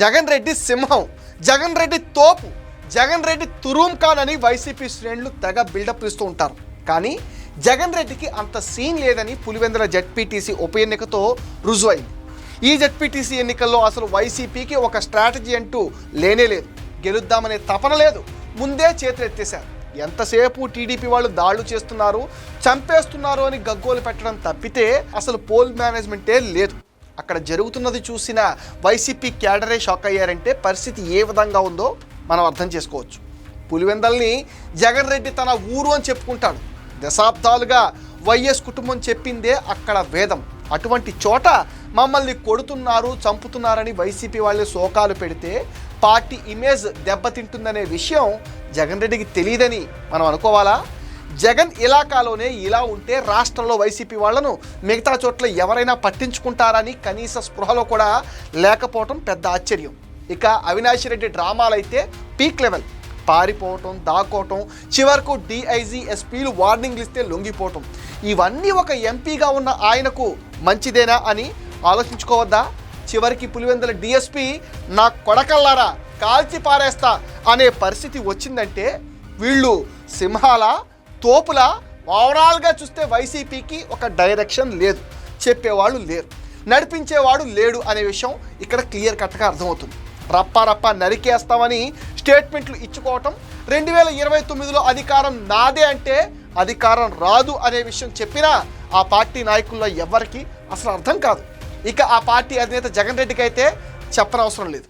జగన్ రెడ్డి సింహం, జగన్ రెడ్డి తోపు, జగన్ రెడ్డి తురూం ఖాన్ అని వైసీపీ శ్రేణులు తెగ బిల్డప్ ఇస్తూ ఉంటారు. కానీ జగన్ రెడ్డికి అంత సీన్ లేదని పులివెందుల జెడ్పీటీసీ ఉప ఎన్నికతో రుజువైంది. ఈ జెడ్పీటీసీ ఎన్నికల్లో అసలు వైసీపీకి ఒక స్ట్రాటజీ అంటూ లేనే లేదు. గెలుద్దామనే తపన లేదు. ముందే చేతులు ఎత్తేశారు. ఎంతసేపు టీడీపీ వాళ్ళు దాడులు చేస్తున్నారు, చంపేస్తున్నారు అని గగ్గోలు పెట్టడం తప్పితే అసలు పోల్ మేనేజ్మెంటే లేదు. అక్కడ జరుగుతున్నది చూసిన వైసీపీ క్యాడరే షాక్ అయ్యారంటే పరిస్థితి ఏ విధంగా ఉందో మనం అర్థం చేసుకోవచ్చు. పులివెందల్ని జగన్ రెడ్డి తన ఊరు అని చెప్పుకుంటాడు. దశాబ్దాలుగా వైఎస్ కుటుంబం చెప్పిందే అక్కడ వేదం. అటువంటి చోట మమ్మల్ని కొడుతున్నారు, చంపుతున్నారని వైసీపీ వాళ్ళే శోకాలు పెడితే పార్టీ ఇమేజ్ దెబ్బతింటుందనే విషయం జగన్ రెడ్డికి తెలియదని మనం అనుకోవాలా? జగన్ ఇలాకాలోనే ఇలా ఉంటే రాష్ట్రంలో వైసీపీ వాళ్లను మిగతా చోట్ల ఎవరైనా పట్టించుకుంటారని కనీస స్పృహలో కూడా లేకపోవటం పెద్ద ఆశ్చర్యం. ఇక అవినాష్ రెడ్డి డ్రామాలైతే పీక్ లెవెల్. పారిపోవటం, దాక్కోవటం, చివరకు డిఐజీ ఎస్పీలు వార్నింగ్లు ఇస్తే లొంగిపోవటం, ఇవన్నీ ఒక ఎంపీగా ఉన్న ఆయనకు మంచిదేనా అని ఆలోచించుకోవద్దా? చివరికి పులివెందుల డిఎస్పీ నా కొడకల్లారా కాల్చి పారేస్తా అనే పరిస్థితి వచ్చిందంటే వీళ్ళు సింహాల, తోపుల. ఓవరాల్గా చూస్తే వైసీపీకి ఒక డైరెక్షన్ లేదు, చెప్పేవాళ్ళు లేరు, నడిపించేవాడు లేడు అనే విషయం ఇక్కడ క్లియర్ కట్గా అర్థమవుతుంది. రప్ప నరికేస్తామని స్టేట్మెంట్లు ఇచ్చుకోవటం, 2029లో అధికారం నాదే అంటే అధికారం రాదు అనే విషయం చెప్పినా ఆ పార్టీ నాయకుల్లో ఎవరికి అసలు అర్థం కాదు. ఇక ఆ పార్టీ అధినేత జగన్ రెడ్డికి అయితే చెప్పనవసరం లేదు.